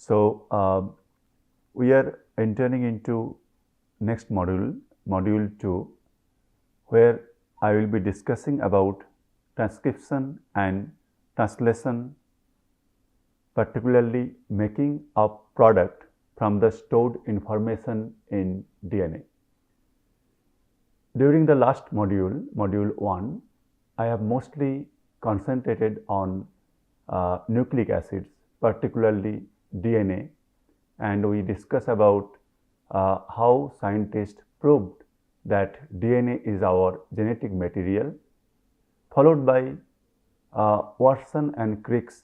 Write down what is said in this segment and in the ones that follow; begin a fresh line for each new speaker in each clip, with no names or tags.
We are entering into next module, module 2, where I will be discussing about transcription and translation, particularly making a product from the stored information in DNA. During the last module, module 1, I have mostly concentrated on nucleic acids, particularly DNA, and we discussed about how scientists proved that DNA is our genetic material, followed by Watson and Crick's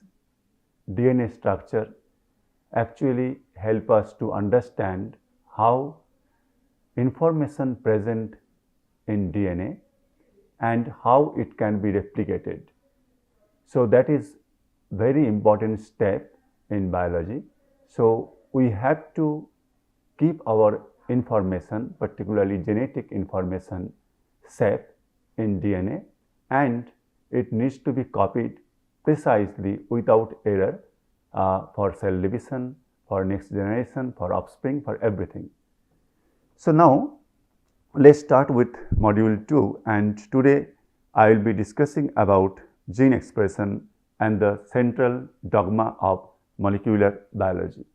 DNA structure actually help us to understand how information present in DNA and how it can be replicated. So that is very important step in biology. So we have to keep our information, particularly genetic information, safe in DNA, and it needs to be copied precisely without error for cell division, for next generation, for offspring, for everything. So now let's start with module 2, and today I will be discussing about gene expression and the central dogma of molecular biology.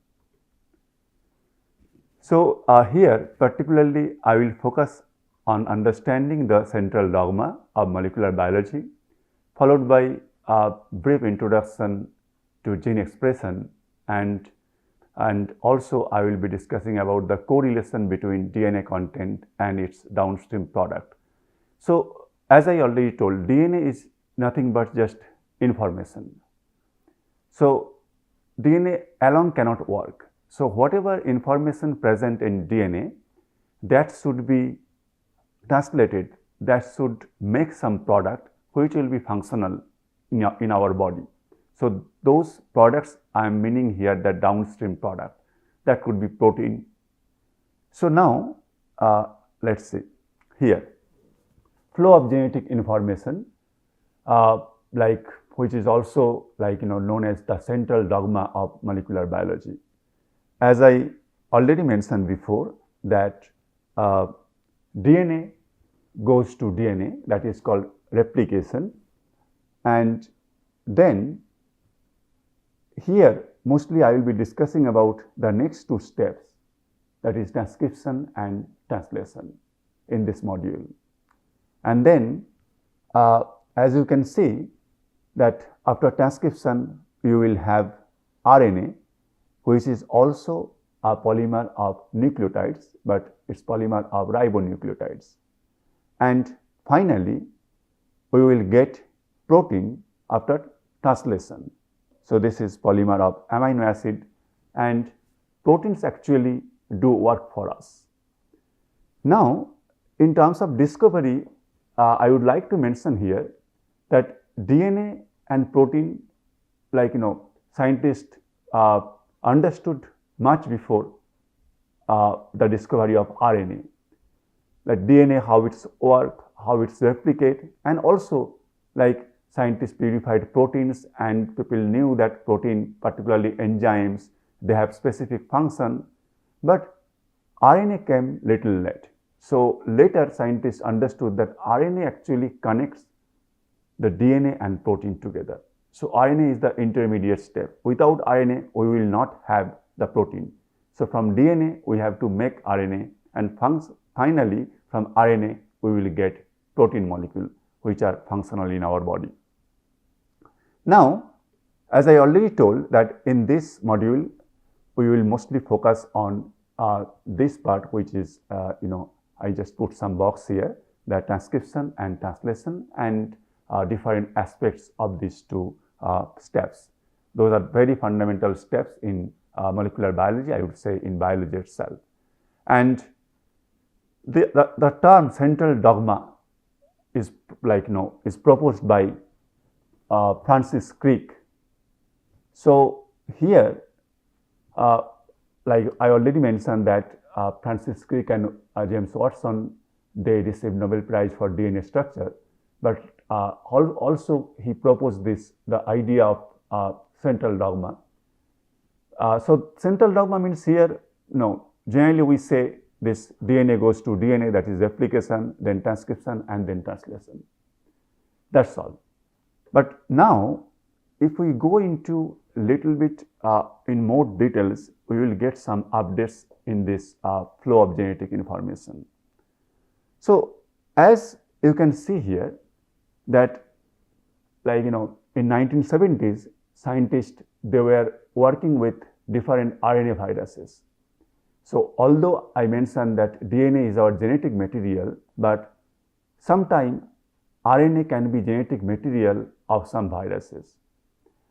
So here particularly I will focus on understanding the central dogma of molecular biology, followed by a brief introduction to gene expression, and also I will be discussing about the correlation between DNA content and its downstream product. So as I already told, DNA is nothing but just information. So DNA alone cannot work. So whatever information present in DNA, that should be translated, that should make some product which will be functional in our body. So those products I am meaning here, the downstream product, that could be protein. So now let's see here, flow of genetic information, which is also known as the central dogma of molecular biology. As I already mentioned before, that DNA goes to DNA, that is called replication, and then here mostly I will be discussing about the next two steps, that is transcription and translation in this module. And then as you can see that after transcription you will have RNA, which is also a polymer of nucleotides, but it's polymer of ribonucleotides. And finally we will get protein after translation. So this is polymer of amino acid, and proteins actually do work for us. Now in terms of discovery, I would like to mention here that DNA and protein, scientists understood much before the discovery of RNA, like DNA, how it's work, how it's replicate, and also scientists purified proteins, and people knew that protein, particularly enzymes, they have specific function, but RNA came little late. So later scientists understood that RNA actually connects the DNA and protein together. So RNA is the intermediate step. Without RNA we will not have the protein. So from DNA we have to make RNA, and finally from RNA we will get protein molecule which are functional in our body. Now as I already told that in this module we will mostly focus on this part, which is I just put some box here, the transcription and translation, and different aspects of these two steps. Those are very fundamental steps in molecular biology, I would say in biology itself. And the term central dogma is is proposed by Francis Crick. So here I already mentioned that Francis Crick and James Watson, they received Nobel Prize for DNA structure, but also he proposed the idea of central dogma So central dogma means here, generally we say this DNA goes to DNA, that is replication, then transcription, and then translation. That's all. But now, if we go into little bit in more details, we will get some updates in this flow of genetic information. So, as you can see here, that like in 1970s, scientists, they were working with different RNA viruses. So, although I mentioned that DNA is our genetic material, but sometimes RNA can be genetic material of some viruses.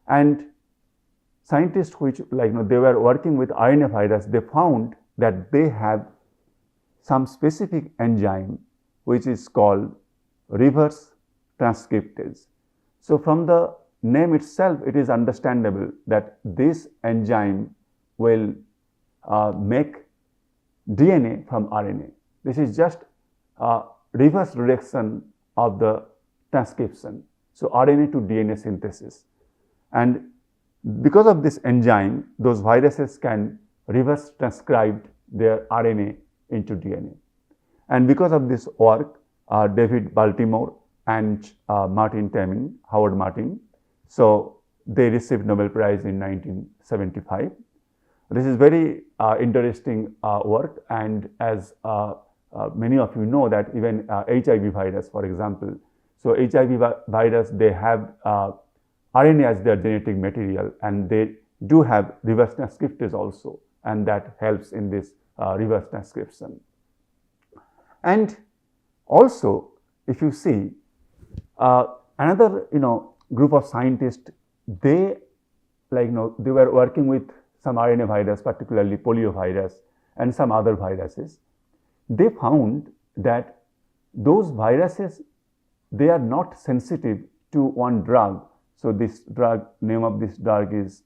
And scientists which they were working with RNA virus, they found that they have some specific enzyme which is called reverse transcriptase. So, from the name itself, it is understandable that this enzyme will make DNA from RNA. This is just reverse reduction of the transcription. So, RNA to DNA synthesis. And because of this enzyme, those viruses can reverse transcribe their RNA into DNA. And because of this work, David Baltimore and Martin Temin, Howard Martin, so they received Nobel Prize in 1975. This is very interesting work, and as many of you know that even HIV virus, for example, so HIV virus, they have RNA as their genetic material, and they do have reverse transcriptase also, and that helps in this reverse transcription. And also, if you see another group of scientists, they they were working with some RNA virus, particularly poliovirus and some other viruses. They found that those viruses, they are not sensitive to one drug. So, this drug, name of this drug is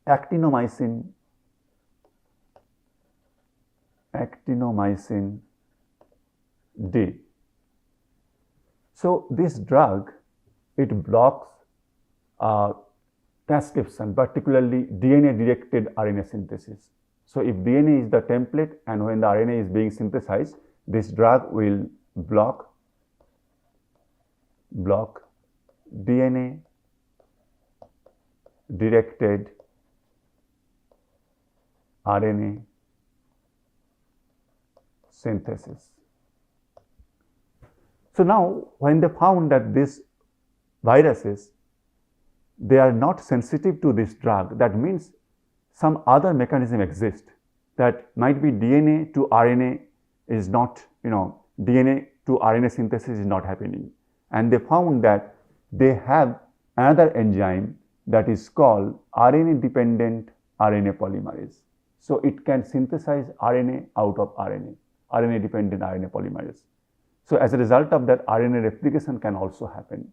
actinomycin D. So, this drug, it blocks transcription, particularly DNA directed RNA synthesis. So, if DNA is the template and when the RNA is being synthesized, this drug will block DNA directed RNA synthesis. So, now when they found that these viruses, they are not sensitive to this drug, that means some other mechanism exists, that might be DNA to RNA is not, DNA to RNA synthesis is not happening. And they found that they have another enzyme that is called RNA dependent RNA polymerase. So, it can synthesize RNA out of RNA, RNA dependent RNA polymerase. So, as a result of that, RNA replication can also happen.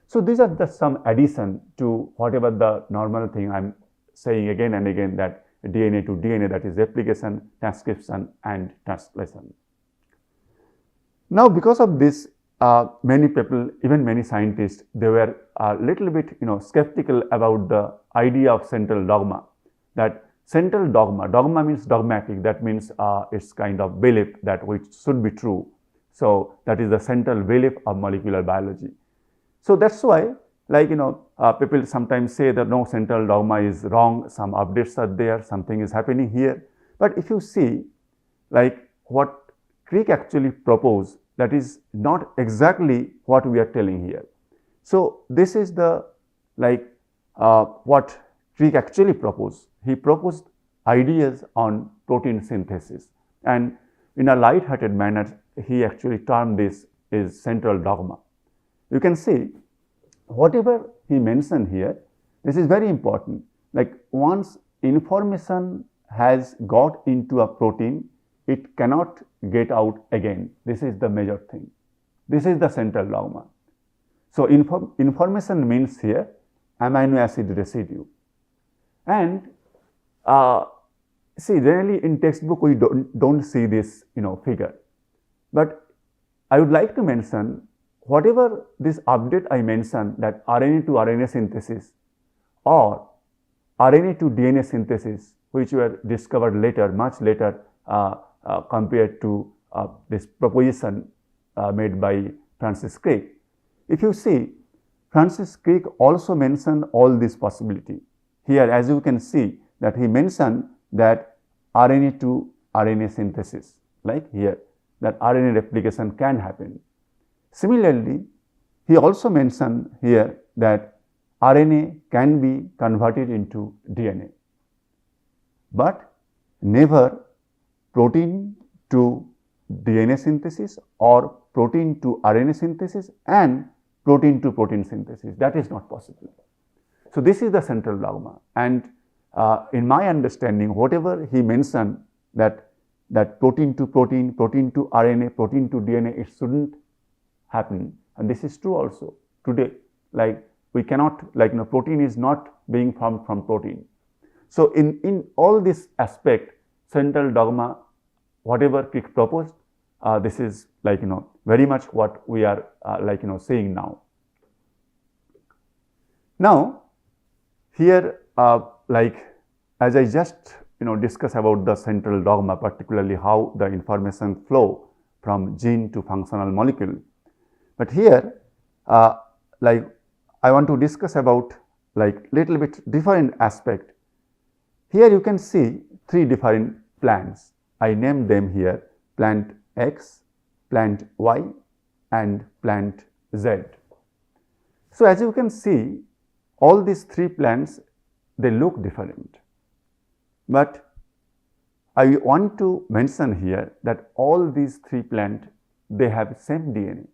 So, these are just some addition to whatever the normal thing I am saying again and again, that DNA to DNA, that is replication, transcription and translation. Now, because of this, many people, even many scientists, they were a little bit skeptical about the idea of central dogma, that central dogma means dogmatic, that means it's kind of belief that which should be true. So, that is the central belief of molecular biology. So, that's why people sometimes say that no, central dogma is wrong, some updates are there, something is happening here. But if you see what Crick actually proposed, that is not exactly what we are telling here. So, this is the what Crick actually proposed. He proposed ideas on protein synthesis, and in a light-hearted manner, he actually termed this is central dogma. You can see whatever he mentioned here, this is very important. Once information has got into a protein, it cannot get out again. This is the major thing. This is the central dogma. So, information means here amino acid residue. And see, generally in textbook we don't see this figure, but I would like to mention whatever this update I mentioned, that RNA to RNA synthesis or RNA to DNA synthesis, which were discovered later, much later compared to this proposition made by Francis Crick. If you see, Francis Crick also mentioned all this possibility. Here, as you can see, that he mentioned that RNA to RNA synthesis, like here, that RNA replication can happen. Similarly, he also mentioned here that RNA can be converted into DNA, but never protein to DNA synthesis or protein to RNA synthesis and protein to protein synthesis. That is not possible. So, this is the central dogma, and in my understanding, whatever he mentioned that protein to protein, protein to RNA, protein to DNA, it shouldn't happen, and this is true also today. Like we cannot, like protein is not being formed from protein. So, in all this aspect, central dogma, whatever Crick proposed, this is like very much what we are like saying now. Now, here like as I just discuss about the central dogma, particularly how the information flow from gene to functional molecule. But here like I want to discuss about like little bit different aspect. Here you can see three different plants. I named them here plant X, plant Y and plant Z. So, as you can see, all these three plants, they look different, but I want to mention here that all these three plants, they have same DNA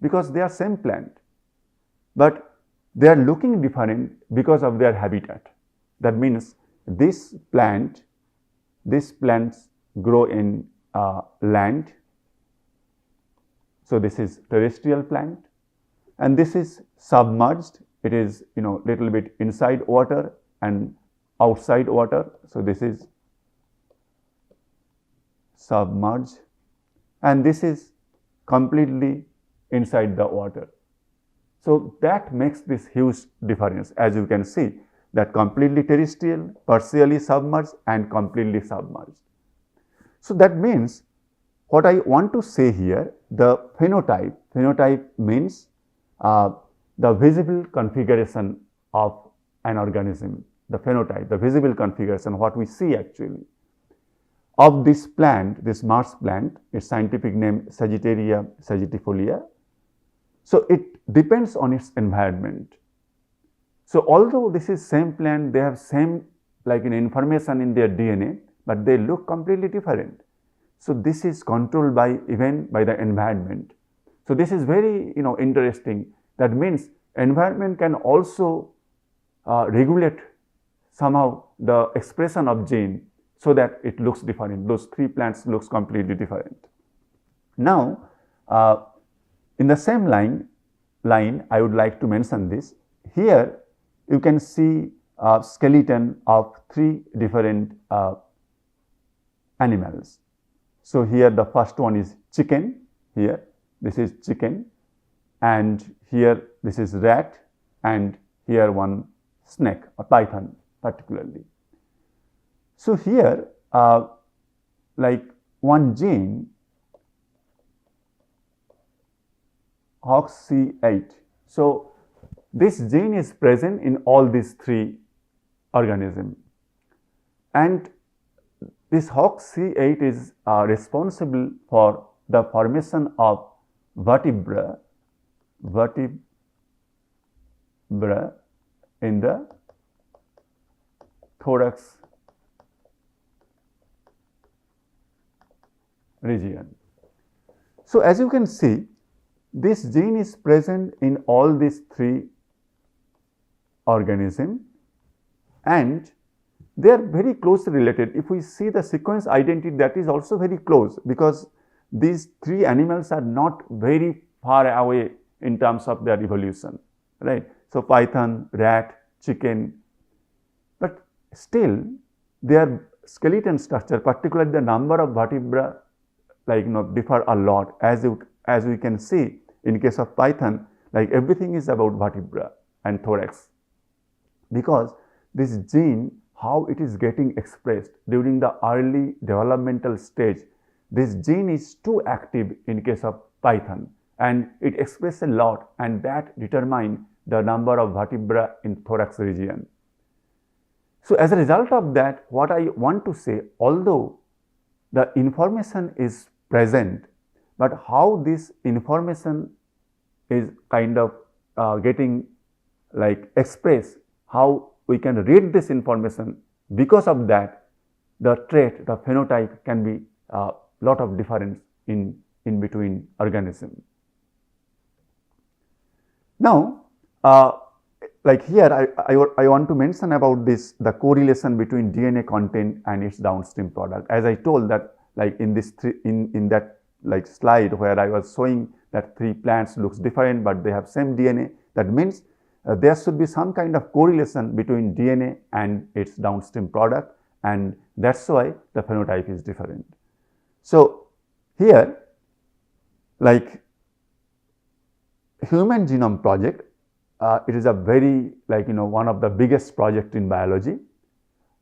because they are same plant, but they are looking different because of their habitat. That means these plants grow in land. So, this is terrestrial plant, and this is submerged. It is little bit inside water and outside water. So, this is submerged, and this is completely inside the water. So, that makes this huge difference, as you can see, that completely terrestrial, partially submerged and completely submerged. So, that means what I want to say here, the phenotype means the visible configuration of an organism, the phenotype, the visible configuration, what we see actually of this plant, this Mars plant, its scientific name Sagittaria sagittarifolia. So, it depends on its environment. So, although this is same plant, they have same like information in their DNA, but they look completely different. So, this is controlled by even by the environment. So, this is very interesting. That means environment can also regulate somehow the expression of gene, so that it looks different. Those three plants looks completely different. Now, in the same line I would like to mention this. Here you can see a skeleton of three different animals. So, here the first one is chicken, here this is chicken, and here this is rat, and here one snake or python particularly. So, here like one gene HOXC8. So, this gene is present in all these three organisms, and this HOXC8 is responsible for the formation of vertebra in the thorax region. So, as you can see, this gene is present in all these three organisms, and they are very closely related. If we see the sequence identity, that is also very close, because these three animals are not very far away in terms of their evolution, right. So, python, rat, chicken, but still their skeleton structure, particularly the number of vertebra, like differ a lot. As we can see in case of python, like everything is about vertebra and thorax, because this gene, how it is getting expressed during the early developmental stage, this gene is too active in case of python, and it expresses a lot, and that determines the number of vertebra in thorax region. So as a result of that, what I want to say, although the information is present, but how this information is kind of getting like expressed, how we can read this information, because of that the trait, the phenotype can be a lot of difference in between organisms. Now like here I want to mention about this, the correlation between DNA content and its downstream product. As I told that, like in this in that like slide where I was showing that 3 plants looks different but they have same DNA, that means there should be some kind of correlation between DNA and its downstream product, and that's why the phenotype is different. So here, like Human Genome Project, it is a very one of the biggest project in biology,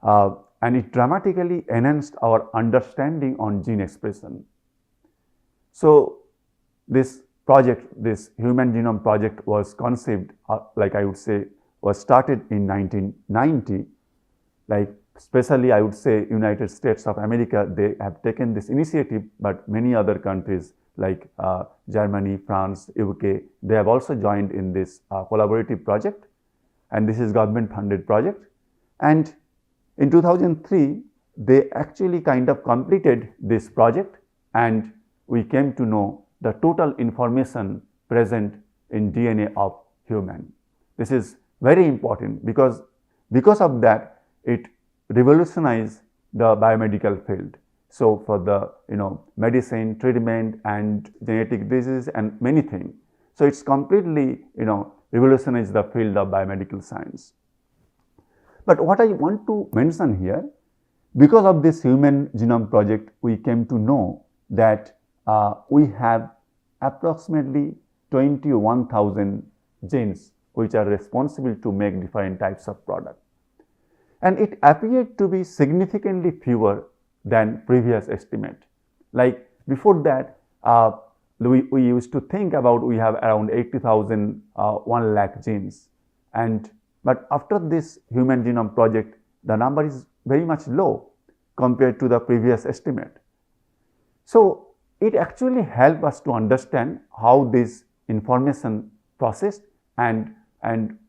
and it dramatically enhanced our understanding on gene expression. So this project, this Human Genome Project was conceived, like I would say, was started in 1990, like especially I would say United States of America, they have taken this initiative, but many other countries like Germany, France, UK, they have also joined in this collaborative project, and this is government funded project. And in 2003, they actually kind of completed this project, and we came to know the total information present in DNA of human. This is very important because of that, it revolutionized the biomedical field. So for the medicine, treatment, and genetic disease and many things. So it's completely revolutionized the field of biomedical science. But what I want to mention here, because of this Human Genome Project, we came to know that we have approximately 21,000 genes which are responsible to make different types of products. And it appeared to be significantly fewer than previous estimate. Like before that, we used to think about we have around 80,000, 1 lakh genes. But after this Human Genome Project, the number is very much low compared to the previous estimate. So it actually helped us to understand how this information processed and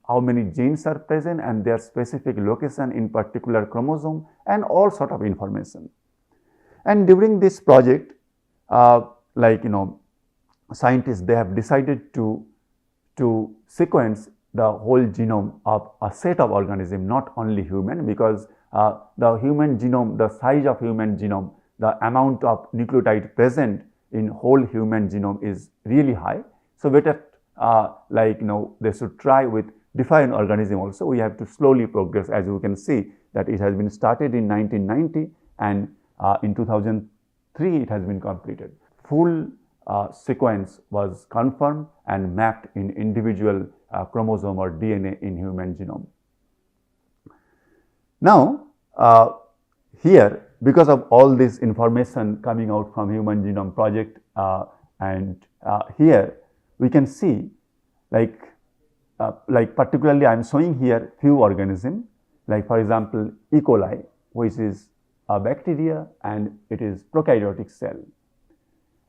how many genes are present and their specific location in particular chromosome and all sort of information. And during this project, scientists, they have decided to sequence the whole genome of a set of organisms, not only human, because the human genome, the size of human genome, the amount of nucleotide present in whole human genome is really high. So better they should try with different organism also. We have to slowly progress, as you can see that it has been started in 1990 and in 2003 it has been completed. Full sequence was confirmed and mapped in individual chromosome or DNA in human genome. Now here, because of all this information coming out from Human Genome Project, here we can see like particularly I am showing here few organisms, like for example E. coli, which is a bacteria and it is prokaryotic cell,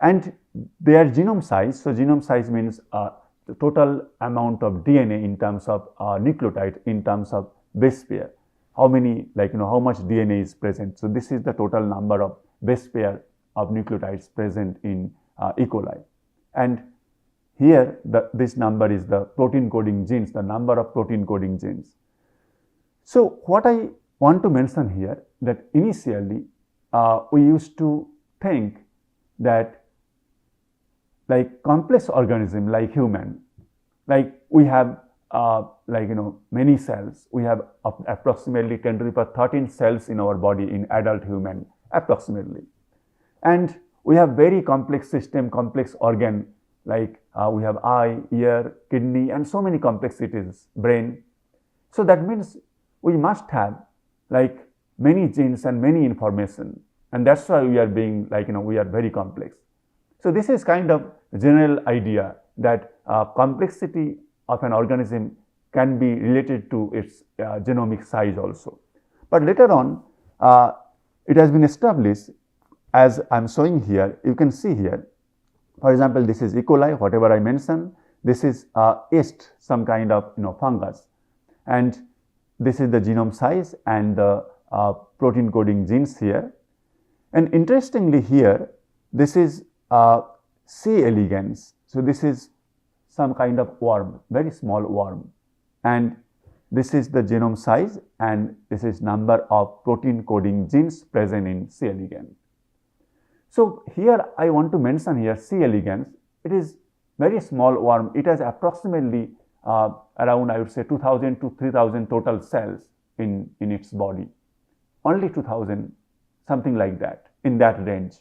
and their genome size. So genome size means the total amount of DNA in terms of nucleotide, in terms of base pair. How many, how much DNA is present. So this is the total number of base pair of nucleotides present in E. coli. And here this number is the protein coding genes, the number of protein coding genes. So what I want to mention here, that initially we used to think that like complex organism like human, like we have many cells. We have approximately 10 to the power 13 cells in our body in adult human approximately. And we have very complex system, complex organ like we have eye, ear, kidney, and so many complexities, brain. So that means we must have like many genes and many information, and that's why we are being like, we are very complex. So this is kind of general idea that complexity of an organism can be related to its genomic size also. But later on, it has been established, as I am showing here, you can see here, for example, this is E. coli, whatever I mentioned, this is yeast, some kind of fungus, and this is the genome size and the protein coding genes here. And interestingly here, this is C. elegans. So this is some kind of worm, very small worm, and this is the genome size and this is number of protein coding genes present in C. elegans. So here I want to mention here C. elegans. It is very small worm. It has approximately around, I would say, 2000 to 3000 total cells in its body. Only 2000, something like that, in that range.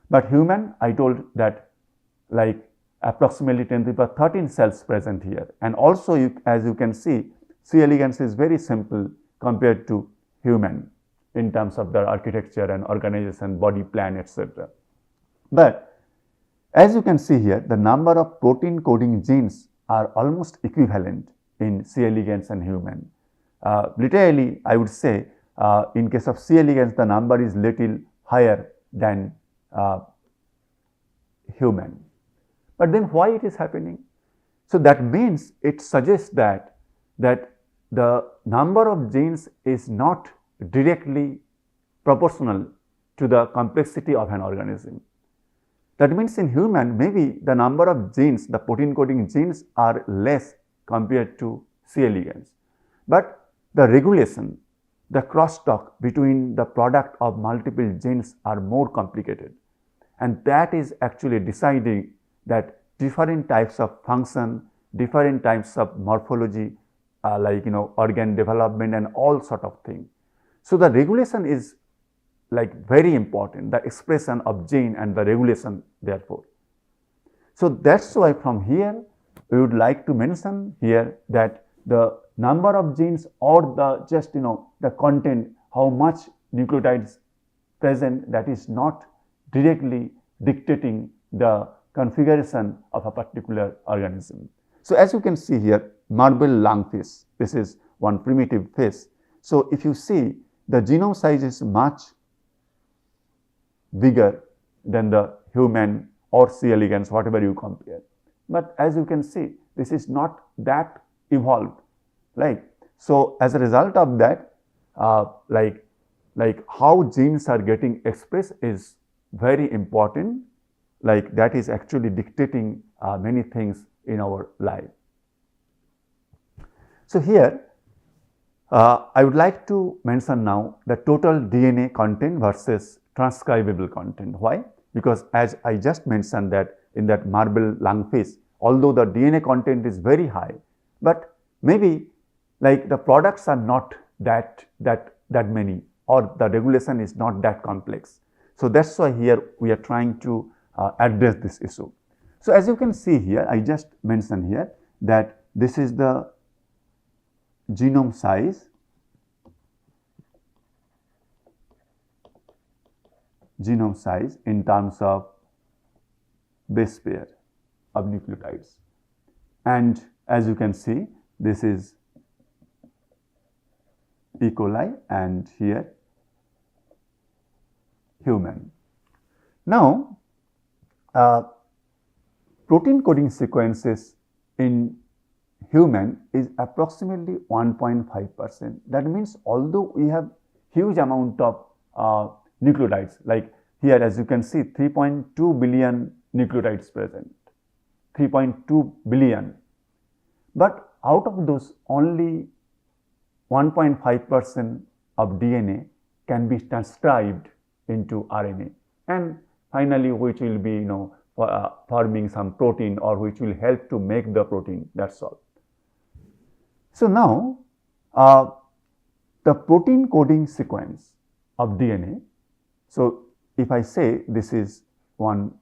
But human, I told that like approximately 10 to the power 13 cells present here. And also, as you can see, C. elegans is very simple compared to human in terms of their architecture and organization, body plan, etc. But as you can see here, the number of protein coding genes are almost equivalent in C. elegans and human. Literally, I would say, in case of C. elegans, the number is little higher than human. But then why it is happening? So that means it suggests that the number of genes is not directly proportional to the complexity of an organism. That means in human, maybe the number of genes, the protein coding genes are less compared to C. elegans. But the regulation, the crosstalk between the product of multiple genes are more complicated. And that is actually deciding that different types of function, different types of morphology, like organ development and all sort of things. So the regulation is like very important, the expression of gene and the regulation therefore. So that's why from here we would like to mention here that the number of genes or the just the content, how much nucleotides present, that is not directly dictating the configuration of a particular organism. So as you can see here, marble lungfish, this is one primitive fish. So if you see, the genome size is much bigger than the human or C. elegans, whatever you compare. But as you can see, this is not that evolved, right? So as a result of that, like how genes are getting expressed is very important. Like that is actually dictating many things in our life. So here, I would like to mention now the total DNA content versus transcribable content. Why? Because as I just mentioned that in that marble lungfish, although the DNA content is very high, but maybe like the products are not that many, or the regulation is not that complex. So that's why here we are trying to address this issue. So as you can see here, I just mentioned here that this is the genome size, in terms of base pair of nucleotides. And as you can see, this is E. coli and here human. Now, protein coding sequences in human is approximately 1.5%. That means although we have huge amount of nucleotides, like here as you can see 3.2 billion nucleotides present, 3.2 billion, but out of those only 1.5% of DNA can be transcribed into RNA, and finally which will be forming some protein or which will help to make the protein, that's all. So now the protein coding sequence of DNA, so if I say this is one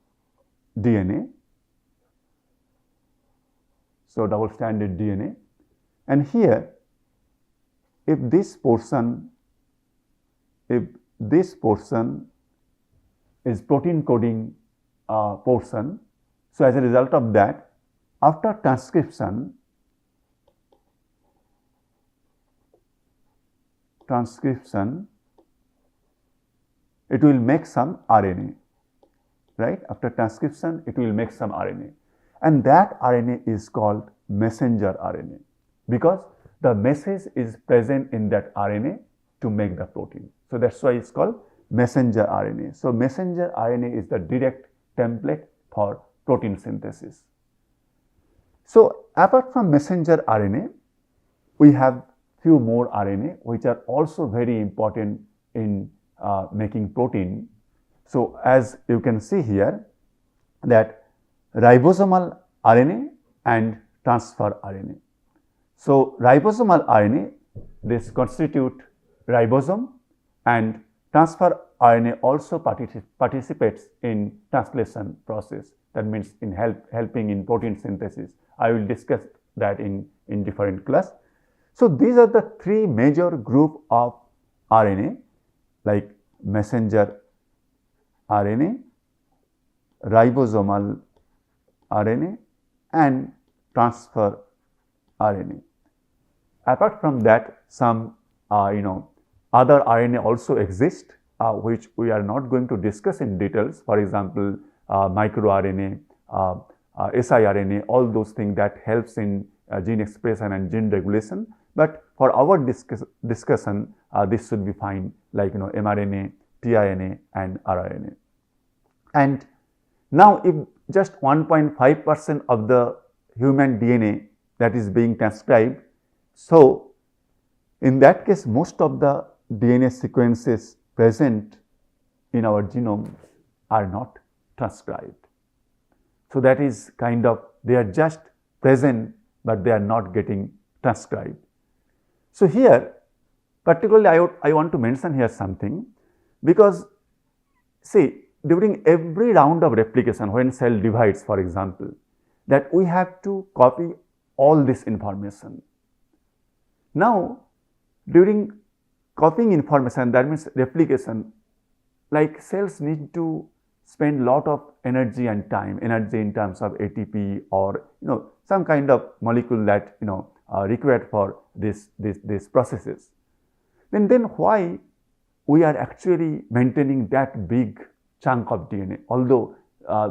DNA, So double stranded DNA. And here, if this portion is protein coding portion, so as a result of that, after transcription, it will make some RNA, right? After transcription, it will make some RNA, and that RNA is called messenger RNA, because the message is present in that RNA to make the protein. So that's why it's called messenger RNA. So messenger RNA is the direct template for protein synthesis. So apart from messenger RNA, we have few more RNA which are also very important in making protein. So as you can see here, that ribosomal RNA and transfer RNA. So ribosomal RNA, this constitute ribosome, and transfer RNA also participates in translation process. That means in helping in protein synthesis. I will discuss that in different class. So these are the three major group of RNA, like messenger RNA, ribosomal RNA, and transfer RNA. Apart from that, some other RNA also exist, which we are not going to discuss in details. For example, microRNA, siRNA, all those things that helps in gene expression and gene regulation. But for our discussion, this should be fine, like mRNA, tRNA, and rRNA. And now, if just 1.5% of the human DNA that is being transcribed, so in that case, most of the DNA sequences present in our genome are not transcribed. So that is kind of, they are just present, but they are not getting transcribed. So here, particularly I want to mention here something, because see, during every round of replication, when cell divides, for example, that we have to copy all this information. Now, during copying information, that means replication, like cells need to spend lot of energy and time, energy in terms of ATP or some kind of molecule that required for these processes. Then why we are actually maintaining that big chunk of DNA, although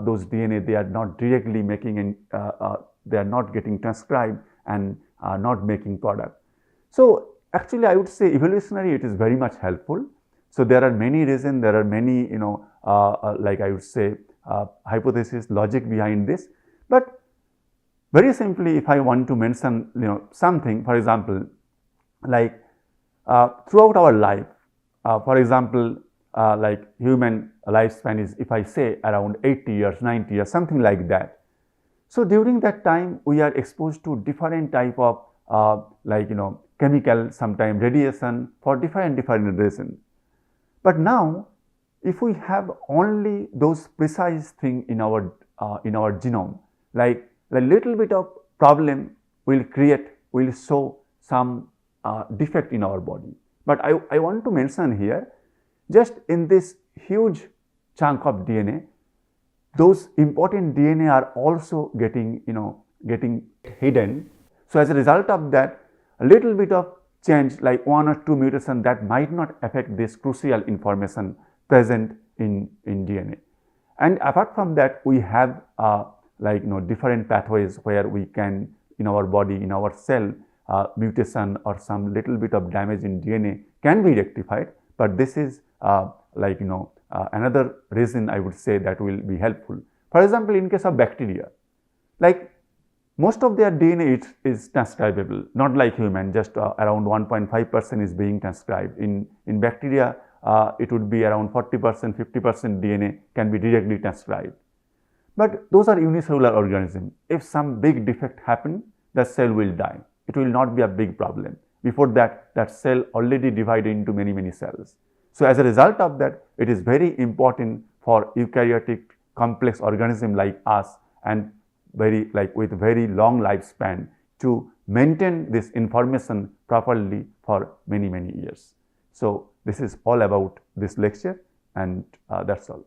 those DNA, they are not directly making they are not getting transcribed and not making product. So actually, I would say evolutionary, it is very much helpful. So there are many reasons, there are many like I would say hypothesis, logic behind this. But very simply, if I want to mention something, for example, like throughout our life, for example, like human lifespan is, if I say, around 80 years, 90 years, something like that. So during that time, we are exposed to different type of chemical, sometimes radiation, for different reasons. But now, if we have only those precise things in our genome, like a little bit of problem will show some defect in our body. But I want to mention here, just in this huge chunk of DNA, those important DNA are also getting hidden. So as a result of that, a little bit of change, like 1 or 2 mutations, that might not affect this crucial information present in DNA. And apart from that, we have different pathways where we can, in our body, in our cell, mutation or some little bit of damage in DNA can be rectified. But this is another reason I would say that will be helpful. For example, in case of bacteria, like most of their DNA is transcribable, not like human, just around 1.5% is being transcribed. In bacteria, it would be around 40%, 50% DNA can be directly transcribed. But those are unicellular organisms. If some big defect happens, the cell will die. It will not be a big problem. Before that, that cell already divided into many cells. So as a result of that, it is very important for eukaryotic complex organism like us, and with very long lifespan to maintain this information properly for many years. So this is all about this lecture, and that's all.